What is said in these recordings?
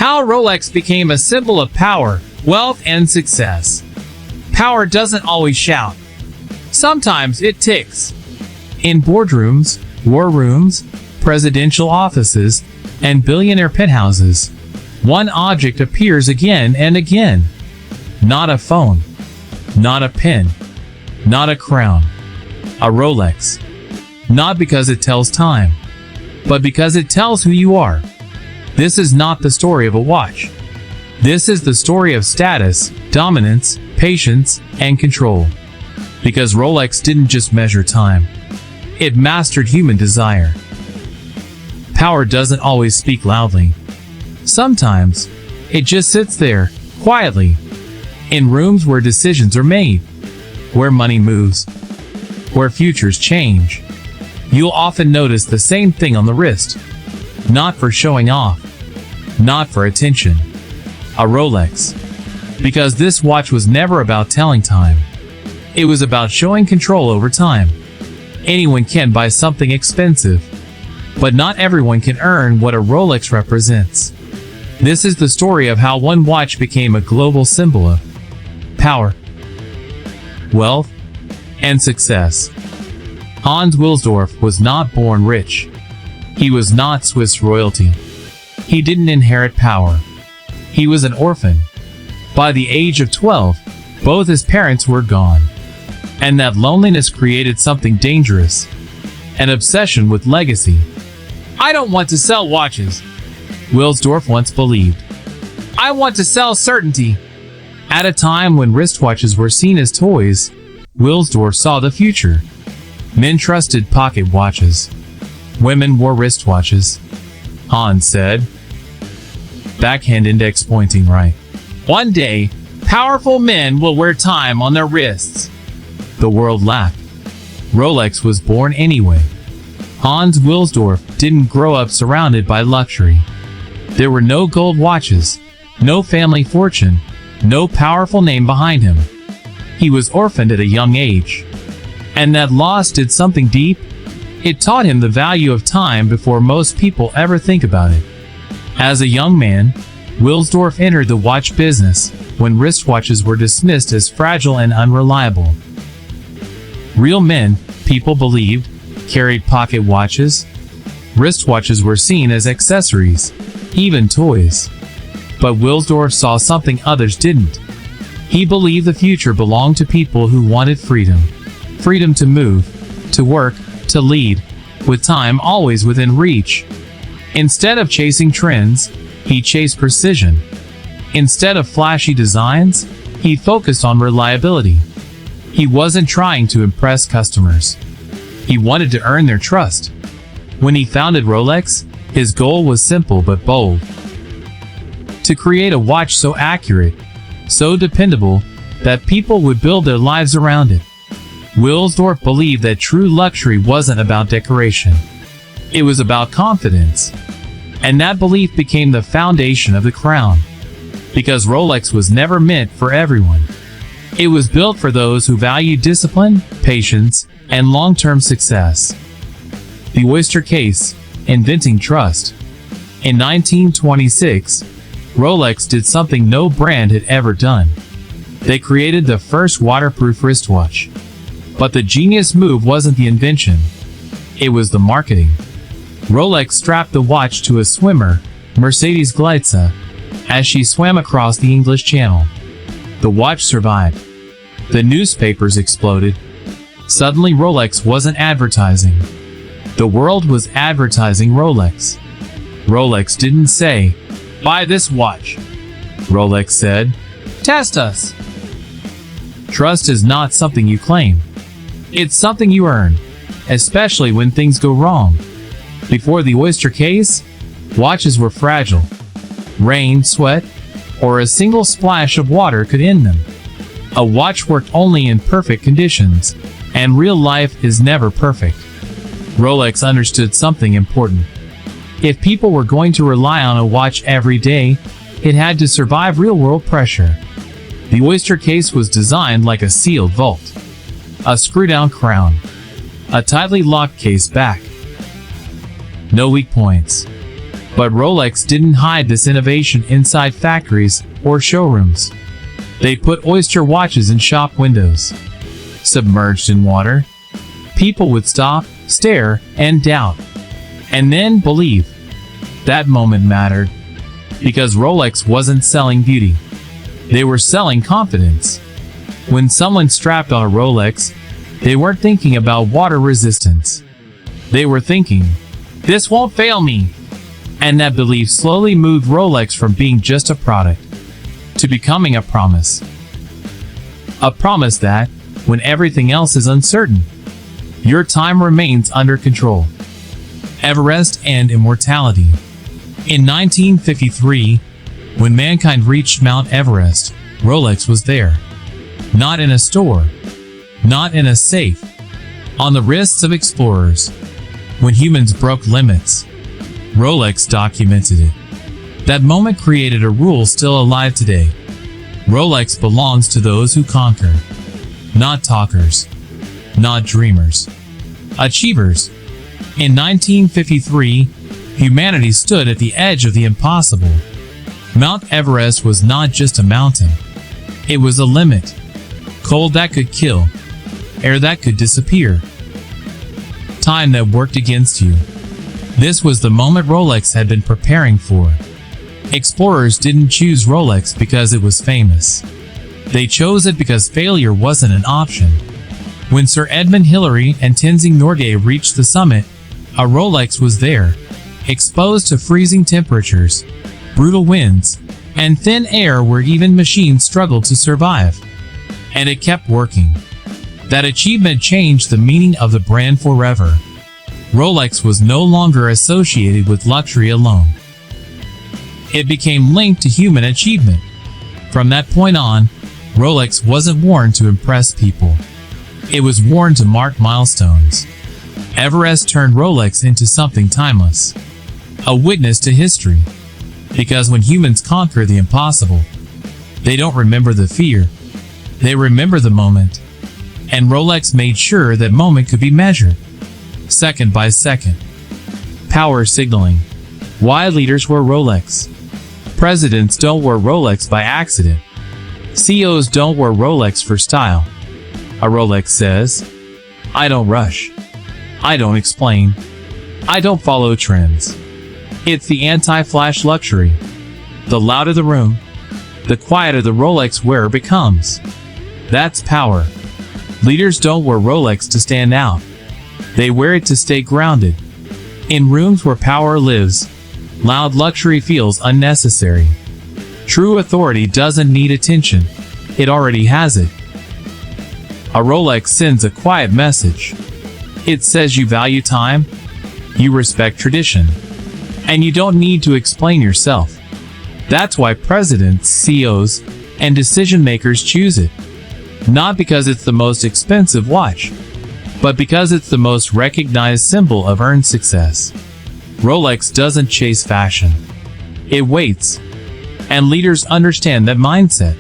How Rolex became a symbol of power, wealth, and success. Power doesn't always shout. Sometimes it ticks. In boardrooms, war rooms, presidential offices, and billionaire penthouses, one object appears again and again. Not a phone. Not a pen. Not a crown. A Rolex. Not because it tells time, but because it tells who you are. This is not the story of a watch. This is the story of status, dominance, patience, and control. Because Rolex didn't just measure time. It mastered human desire. Power doesn't always speak loudly. Sometimes, it just sits there, quietly, in rooms where decisions are made, where money moves, where futures change. You'll often notice the same thing on the wrist. Not for showing off. Not for attention. A Rolex. Because this watch was never about telling time. It was about showing control over time. Anyone can buy something expensive, but not everyone can earn what a Rolex represents. This is the story of how one watch became a global symbol of power, wealth, and success. Hans Wilsdorf was not born rich. He was not Swiss royalty. He didn't inherit power. He was an orphan. By the age of 12, both his parents were gone. And that loneliness created something dangerous. An obsession with legacy. I don't want to sell watches, Wilsdorf once believed. I want to sell certainty. At a time when wristwatches were seen as toys, Wilsdorf saw the future. Men trusted pocket watches. Women wore wristwatches. Hans said, backhand index pointing right. One day, powerful men will wear time on their wrists. The world laughed. Rolex was born anyway. Hans Wilsdorf didn't grow up surrounded by luxury. There were no gold watches, no family fortune, no powerful name behind him. He was orphaned at a young age. And that loss did something deep. It taught him the value of time before most people ever think about it. As a young man, Wilsdorf entered the watch business when wristwatches were dismissed as fragile and unreliable. Real men, people believed, carried pocket watches. Wristwatches were seen as accessories, even toys. But Wilsdorf saw something others didn't. He believed the future belonged to people who wanted freedom. Freedom to move, to work, to lead, with time always within reach. Instead of chasing trends, he chased precision. Instead of flashy designs, he focused on reliability. He wasn't trying to impress customers. He wanted to earn their trust. When he founded Rolex, his goal was simple but bold. To create a watch so accurate, so dependable, that people would build their lives around it. Wilsdorf believed that true luxury wasn't about decoration. It was about confidence. And that belief became the foundation of the crown. Because Rolex was never meant for everyone. It was built for those who value discipline, patience, and long-term success. The oyster case, inventing trust. In 1926, Rolex did something no brand had ever done. They created the first waterproof wristwatch. But the genius move wasn't the invention. It was the marketing. Rolex strapped the watch to a swimmer, Mercedes Glitza, as she swam across the English Channel. The watch survived. The newspapers exploded. Suddenly Rolex wasn't advertising. The world was advertising Rolex. Rolex didn't say, "Buy this watch." Rolex said, "Test us." Trust is not something you claim. It's something you earn, especially when things go wrong. Before the oyster case, watches were fragile. Rain, sweat, or a single splash of water could end them. A watch worked only in perfect conditions, and real life is never perfect. Rolex understood something important. If people were going to rely on a watch every day, it had to survive real-world pressure. The oyster case was designed like a sealed vault. A screw-down crown. A tightly locked case back. No weak points. But Rolex didn't hide this innovation inside factories or showrooms. They put oyster watches in shop windows. Submerged in water, people would stop, stare, and doubt. And then believe. That moment mattered. Because Rolex wasn't selling beauty. They were selling confidence. When someone strapped on a Rolex, they weren't thinking about water resistance. They were thinking, "This won't fail me." And that belief slowly moved Rolex from being just a product to becoming a promise. A promise that, when everything else is uncertain, your time remains under control. Everest and immortality. In 1953, when mankind reached Mount Everest, Rolex was there. Not in a store, not in a safe, on the wrists of explorers. When humans broke limits, Rolex documented it. That moment created a rule still alive today. Rolex belongs to those who conquer, not talkers, not dreamers, achievers. In 1953, humanity stood at the edge of the impossible. Mount Everest was not just a mountain. It was a limit. Cold that could kill, air that could disappear, time that worked against you. This was the moment Rolex had been preparing for. Explorers didn't choose Rolex because it was famous. They chose it because failure wasn't an option. When Sir Edmund Hillary and Tenzing Norgay reached the summit, a Rolex was there, exposed to freezing temperatures, brutal winds, and thin air where even machines struggled to survive. And it kept working. That achievement changed the meaning of the brand forever. Rolex was no longer associated with luxury alone. It became linked to human achievement. From that point on, Rolex wasn't worn to impress people. It was worn to mark milestones. Everest turned Rolex into something timeless. A witness to history. Because when humans conquer the impossible, they don't remember the fear. They remember the moment. And Rolex made sure that moment could be measured. Second by second. Power signaling. Why leaders wear Rolex. Presidents don't wear Rolex by accident. CEOs don't wear Rolex for style. A Rolex says, "I don't rush. I don't explain. I don't follow trends." It's the anti-flash luxury. The louder the room, the quieter the Rolex wearer becomes. That's power. Leaders don't wear Rolex to stand out. They wear it to stay grounded. In rooms where power lives, loud luxury feels unnecessary. True authority doesn't need attention. It already has it. A Rolex sends a quiet message. It says you value time, you respect tradition, and you don't need to explain yourself. That's why presidents, CEOs, and decision makers choose it. Not because it's the most expensive watch, but because it's the most recognized symbol of earned success. Rolex doesn't chase fashion. It waits. And leaders understand that mindset.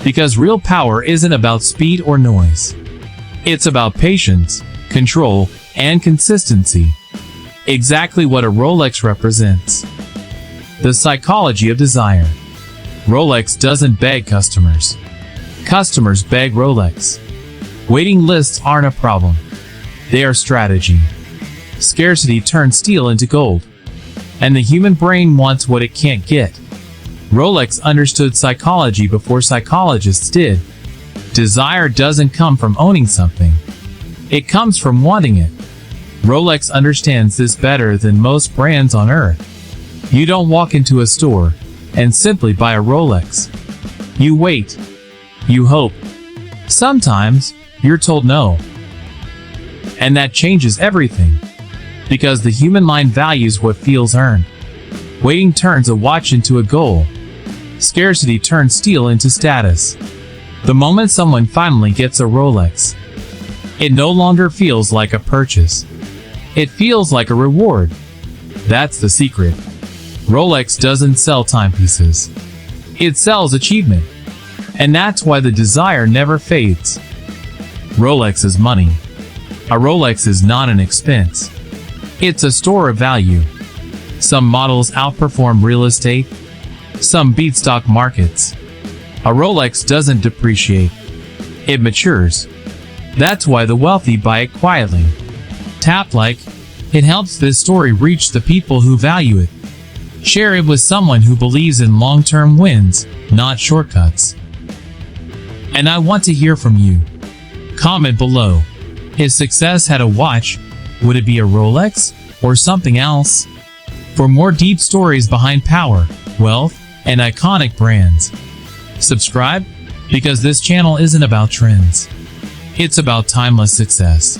Because real power isn't about speed or noise. It's about patience, control, and consistency. Exactly what a Rolex represents. The psychology of desire. Rolex doesn't beg customers. Customers beg Rolex. Waiting lists aren't a problem. They are strategy. Scarcity turns steel into gold. And the human brain wants what it can't get. Rolex understood psychology before psychologists did. Desire doesn't come from owning something. It comes from wanting it. Rolex understands this better than most brands on earth. You don't walk into a store and simply buy a Rolex. You wait. You hope. Sometimes, you're told no. And that changes everything. Because the human mind values what feels earned. Waiting turns a watch into a goal. Scarcity turns steel into status. The moment someone finally gets a Rolex, it no longer feels like a purchase. It feels like a reward. That's the secret. Rolex doesn't sell timepieces. It sells achievement. And that's why the desire never fades. Rolex is money. A Rolex is not an expense. It's a store of value. Some models outperform real estate. Some beat stock markets. A Rolex doesn't depreciate. It matures. That's why the wealthy buy it quietly. Tap like. It helps this story reach the people who value it. Share it with someone who believes in long-term wins, not shortcuts. And I want to hear from you. Comment below. If success had a watch, would it be a Rolex or something else? For more deep stories behind power, wealth, and iconic brands, subscribe, because this channel isn't about trends. It's about timeless success.